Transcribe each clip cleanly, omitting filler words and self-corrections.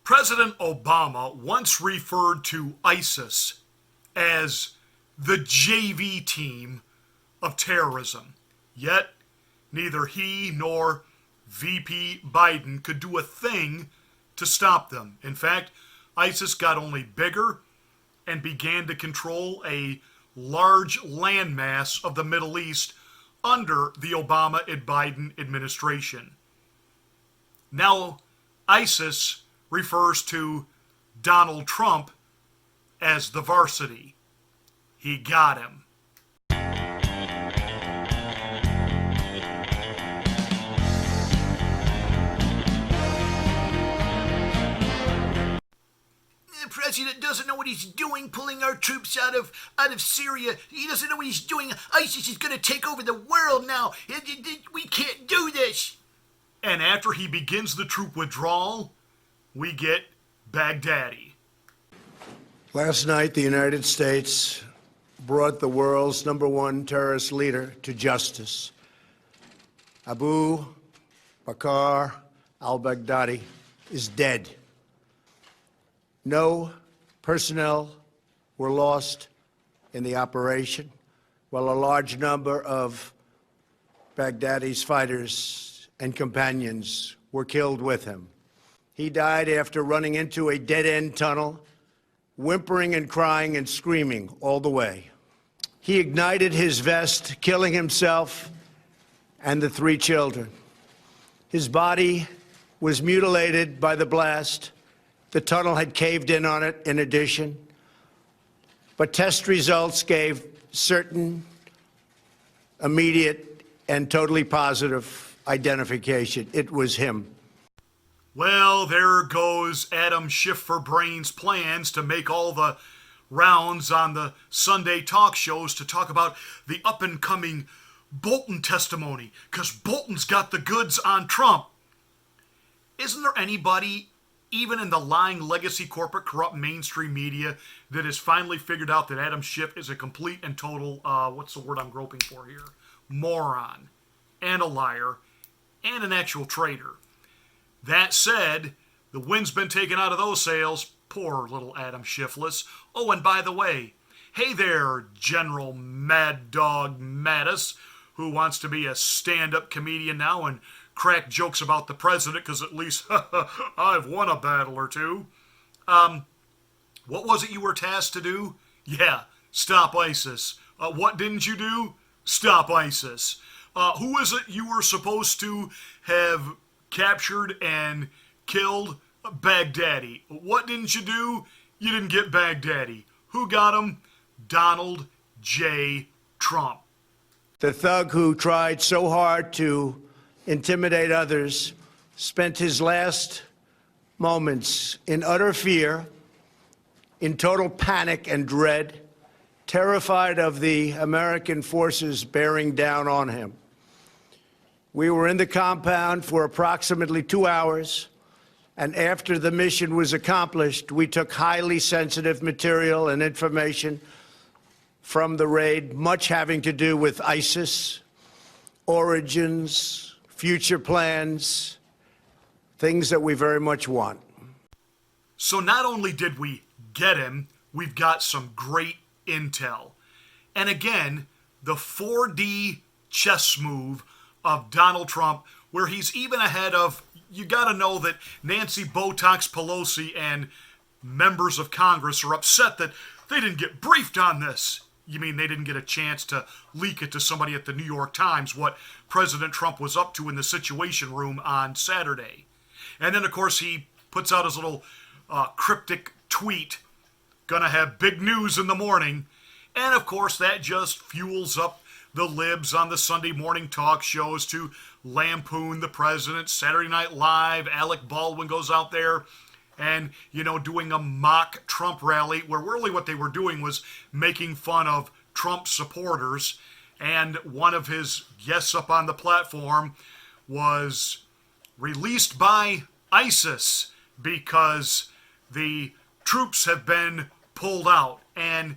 President Obama once referred to ISIS as the JV team of terrorism. Yet, neither he nor VP Biden could do a thing to stop them. In fact, ISIS got only bigger and began to control a large landmass of the Middle East under the Obama and Biden administration. Now, ISIS refers to Donald Trump as the varsity. He got him. The president doesn't know what he's doing, pulling our troops out of Syria. He doesn't know what he's doing. ISIS is going to take over the world now. We can't do this. And after he begins the troop withdrawal, we get Baghdadi. Last night, the United States brought the world's #1 terrorist leader to justice. Abu Bakr al-Baghdadi is dead. No personnel were lost in the operation, while a large number of Baghdadi's fighters and companions were killed with him. He died after running into a dead-end tunnel, whimpering and crying and screaming all the way. He ignited his vest, killing himself and the 3 children. His body was mutilated by the blast. The tunnel had caved in on it in addition. But test results gave certain, immediate, and totally positive identification. It was him. Well, there goes Adam Schiff for Brain's plans to make all the rounds on the Sunday talk shows to talk about the up-and-coming Bolton testimony, because Bolton's got the goods on Trump. Isn't there anybody, even in the lying legacy corporate corrupt mainstream media, that has finally figured out that Adam Schiff is a complete and total, what's the word I'm groping for here? Moron, and a liar, and an actual traitor. That said, the wind's been taken out of those sails. Poor little Adam Schiffless. Oh, and by the way, hey there, General Mad Dog Mattis, who wants to be a stand-up comedian now and crack jokes about the president, because at least I've won a battle or two. What was it you were tasked to do? Yeah, stop ISIS. What didn't you do? Stop ISIS. Who is it you were supposed to have captured and killed? Baghdadi. What didn't you do? You didn't get Baghdadi. Who got him? Donald J. Trump. The thug who tried so hard to intimidate others spent his last moments in utter fear, in total panic and dread, terrified of the American forces bearing down on him. We were in the compound for approximately 2 hours, and after the mission was accomplished, we took highly sensitive material and information from the raid, much having to do with ISIS, origins, future plans, things that we very much want. So not only did we get him, we've got some great intel. And again, the 4D chess move of Donald Trump, where he's even ahead of, you got to know that Nancy Botox Pelosi and members of Congress are upset that they didn't get briefed on this. You mean they didn't get a chance to leak it to somebody at the New York Times, what President Trump was up to in the Situation Room on Saturday. And then, of course, he puts out his little cryptic tweet, gonna have big news in the morning. And, of course, that just fuels up the libs on the Sunday morning talk shows to lampoon the president. Saturday Night Live, Alec Baldwin goes out there and, doing a mock Trump rally, where really what they were doing was making fun of Trump supporters. And one of his guests up on the platform was released by ISIS because the troops have been pulled out. And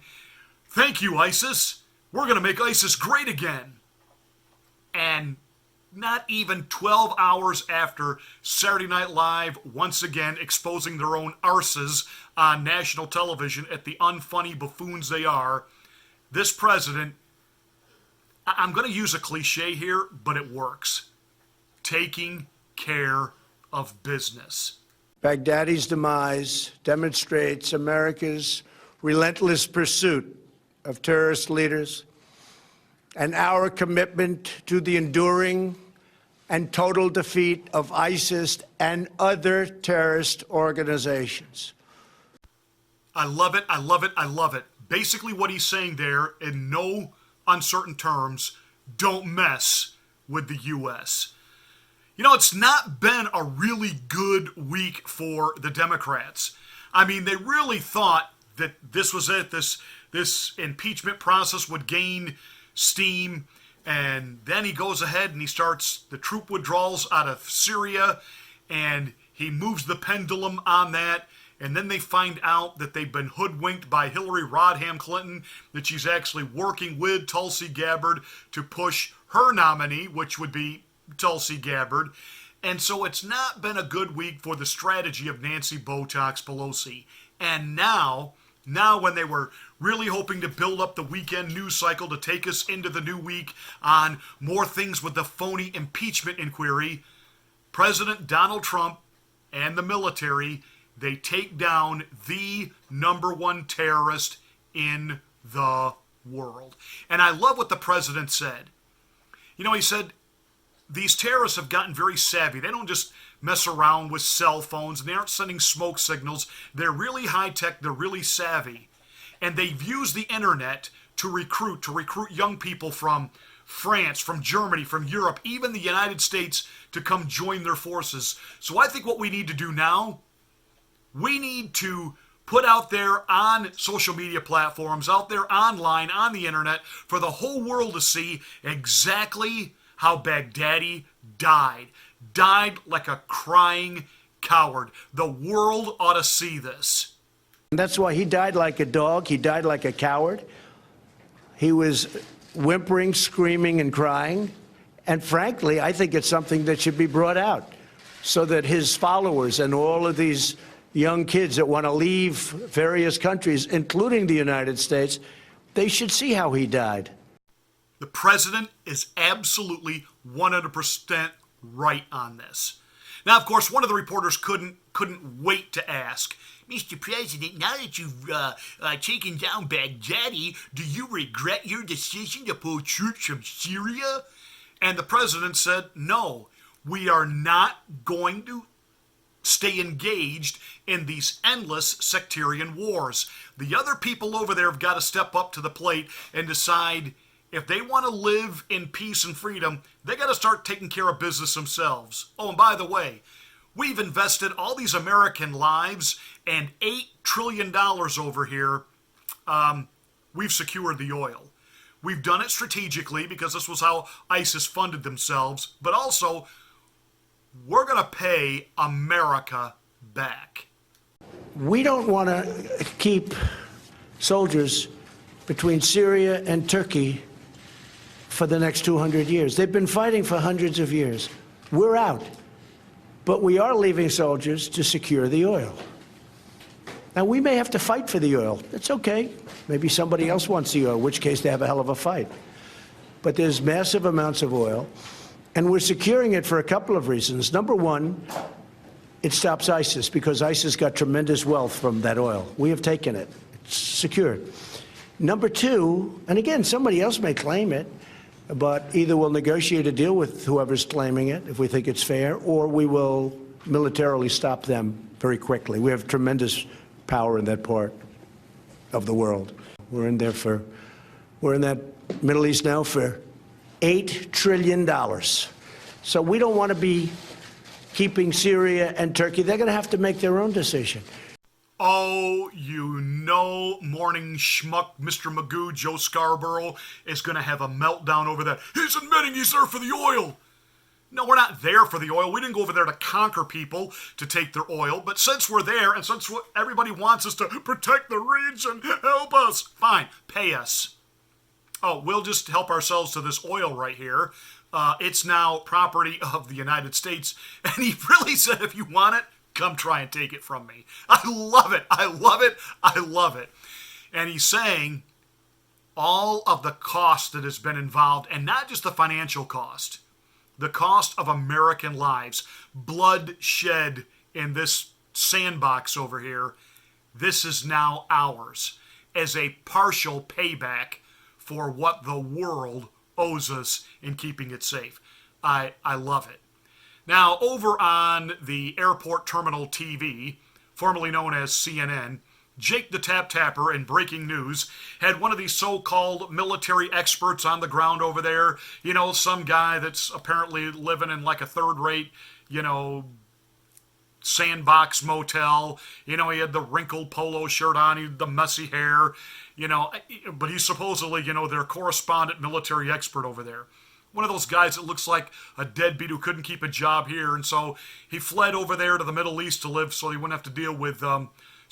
thank you, ISIS. We're going to make ISIS great again. And not even 12 hours after Saturday Night Live once again exposing their own arses on national television at the unfunny buffoons they are, this president, I'm going to use a cliche here, but it works. Taking care of business. Baghdadi's demise demonstrates America's relentless pursuit of terrorist leaders and our commitment to the enduring and total defeat of ISIS and other terrorist organizations. I love it, I love it, I love it. Basically what he's saying there, in no uncertain terms, don't mess with the U.S. You know, it's not been a really good week for the Democrats. I mean, they really thought that this was it. This impeachment process would gain steam, and then he goes ahead and he starts the troop withdrawals out of Syria, and he moves the pendulum on that, and then they find out that they've been hoodwinked by Hillary Rodham Clinton, that she's actually working with Tulsi Gabbard to push her nominee, which would be Tulsi Gabbard. And so it's not been a good week for the strategy of Nancy Botox Pelosi. And now when they were really hoping to build up the weekend news cycle to take us into the new week on more things with the phony impeachment inquiry, President Donald Trump and the military, they take down the #1 terrorist in the world. And I love what the president said. You know, he said, these terrorists have gotten very savvy. They don't just mess around with cell phones, and they aren't sending smoke signals. They're really high-tech. They're really savvy. And they've used the internet to recruit young people from France, from Germany, from Europe, even the United States, to come join their forces. So I think what we need to do now, we need to put out there on social media platforms, out there online, on the internet, for the whole world to see exactly how Baghdadi died. Died like a crying coward. The world ought to see this. And that's why he died like a dog. He died like a coward. He was whimpering, screaming, and crying. And frankly, I think it's something that should be brought out so that his followers and all of these young kids that want to leave various countries, including the United States, they should see how he died. The president is absolutely 100% right on this. Now, of course, one of the reporters couldn't wait to ask, Mr. President, now that you've taken down Baghdadi, do you regret your decision to pull troops from Syria? And the president said, no, we are not going to stay engaged in these endless sectarian wars. The other people over there have got to step up to the plate and decide if they want to live in peace and freedom, they got to start taking care of business themselves. Oh, and by the way, we've invested all these American lives and $8 trillion over here. We've secured the oil. We've done it strategically because this was how ISIS funded themselves, but also we're going to pay America back. We don't want to keep soldiers between Syria and Turkey for the next 200 years. They've been fighting for hundreds of years. We're out. But we are leaving soldiers to secure the oil. Now, we may have to fight for the oil. That's okay. Maybe somebody else wants the oil, in which case they have a hell of a fight. But there's massive amounts of oil, and we're securing it for a couple of reasons. Number one, it stops ISIS, because ISIS got tremendous wealth from that oil. We have taken it. It's secured. Number two, and again, somebody else may claim it, but either we'll negotiate a deal with whoever's claiming it, if we think it's fair, or we will militarily stop them very quickly. We have tremendous power in that part of the world. We're in that Middle East now for $8 trillion. So we don't want to be keeping Syria and Turkey. They're going to have to make their own decision. Oh, you know, morning schmuck Mr. Magoo, Joe Scarborough, is going to have a meltdown over that. He's admitting he's there for the oil. No, we're not there for the oil. We didn't go over there to conquer people to take their oil. But since we're there, and since everybody wants us to protect the region, help us. Fine, pay us. Oh, we'll just help ourselves to this oil right here. It's now property of the United States. And he really said, if you want it, come try and take it from me. I love it. I love it. I love it. And he's saying all of the cost that has been involved, and not just the financial cost, the cost of American lives, blood shed in this sandbox over here, this is now ours as a partial payback for what the world owes us in keeping it safe. I love it. Now, over on the Airport Terminal TV, formerly known as CNN, Jake the Tap Tapper in breaking news had one of these so-called military experts on the ground over there. You know, some guy that's apparently living in like a third-rate, sandbox motel. He had the wrinkled polo shirt on, he had the messy hair, but he's supposedly, their correspondent military expert over there. One of those guys that looks like a deadbeat who couldn't keep a job here, and so he fled over there to the Middle East to live so he wouldn't have to deal with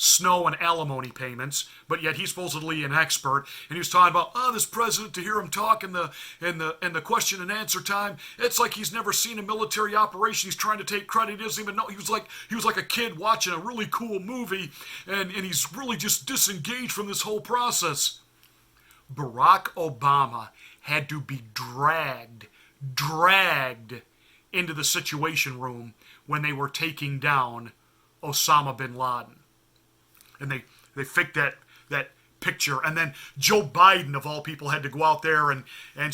snow and alimony payments, but yet he's supposedly an expert, and he was talking about, this president, to hear him talk in the question and answer time, it's like he's never seen a military operation. He's trying to take credit. He doesn't even know. He was like a kid watching a really cool movie, and he's really just disengaged from this whole process. Barack Obama had to be dragged into the Situation Room when they were taking down Osama bin Laden. And they faked that picture. And then Joe Biden, of all people, had to go out there and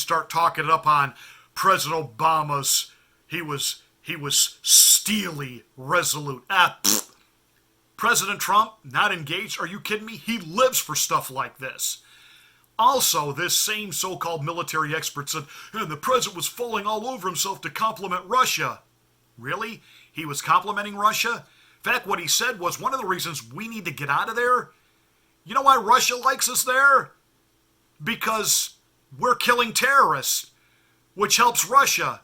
start talking it up on President Obama's, he was steely, resolute. President Trump, not engaged? Are you kidding me? He lives for stuff like this. Also, this same so-called military expert said, and the president was falling all over himself to compliment Russia. Really? He was complimenting Russia? In fact, what he said was one of the reasons we need to get out of there. You know why Russia likes us there? Because we're killing terrorists, which helps Russia.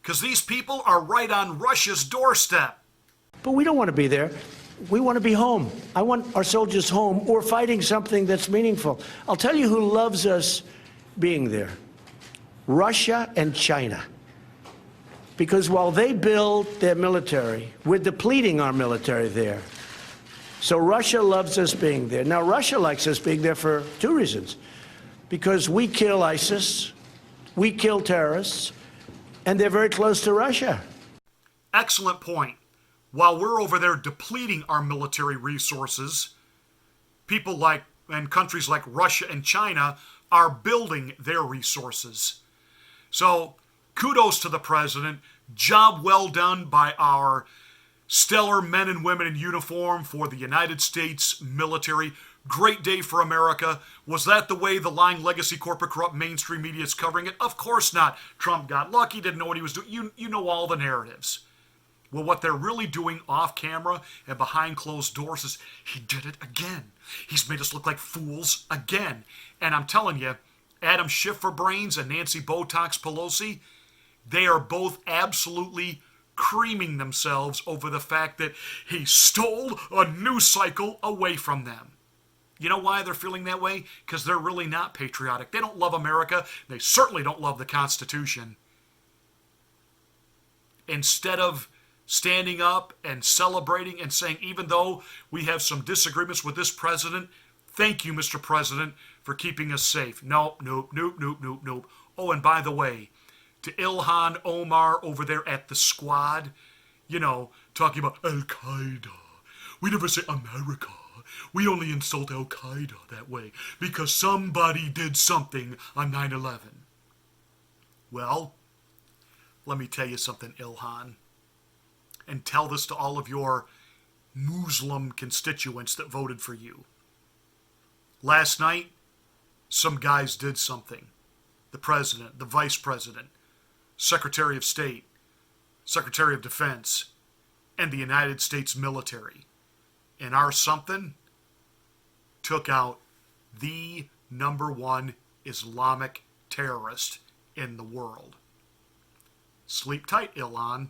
Because these people are right on Russia's doorstep. But we don't want to be there. We want to be home. I want our soldiers home or fighting something that's meaningful. I'll tell you who loves us being there. Russia and China. Because while they build their military, we're depleting our military there. So Russia loves us being there. Now, Russia likes us being there for two reasons. Because we kill ISIS, we kill terrorists, and they're very close to Russia. Excellent point. While we're over there depleting our military resources, people and countries like Russia and China are building their resources. So, kudos to the president. Job well done by our stellar men and women in uniform for the United States military. Great day for America. Was that the way the lying legacy corporate corrupt mainstream media is covering it? Of course not. Trump got lucky, didn't know what he was doing. You know all the narratives. Well, what they're really doing off camera and behind closed doors is he did it again. He's made us look like fools again. And I'm telling you, Adam Schiff for brains and Nancy Botox Pelosi, they are both absolutely creaming themselves over the fact that he stole a news cycle away from them. You know why they're feeling that way? Because they're really not patriotic. They don't love America. They certainly don't love the Constitution. Instead of standing up and celebrating and saying, even though we have some disagreements with this president, thank you, Mr. President, for keeping us safe. Nope. Oh, and by the way, to Ilhan Omar over there at the Squad, talking about Al-Qaeda. We never say America. We only insult Al-Qaeda that way because somebody did something on 9/11. Well, let me tell you something, Ilhan. And tell this to all of your Muslim constituents that voted for you. Last night, some guys did something. The president, the vice president, Secretary of State, Secretary of Defense, and the United States military. And our something took out the #1 Islamic terrorist in the world. Sleep tight, Ilhan.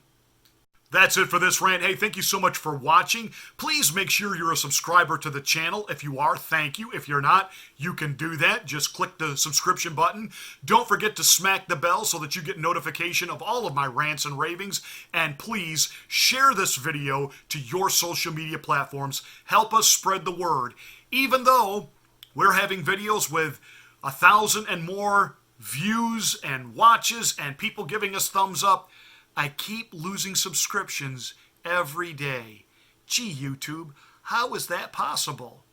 That's it for this rant. Hey, thank you so much for watching. Please make sure you're a subscriber to the channel. If you are, thank you. If you're not, you can do that. Just click the subscription button. Don't forget to smack the bell so that you get notification of all of my rants and ravings. And please share this video to your social media platforms. Help us spread the word. Even though we're having videos with 1,000 and more views and watches and people giving us thumbs up, I keep losing subscriptions every day. Gee, YouTube, how is that possible?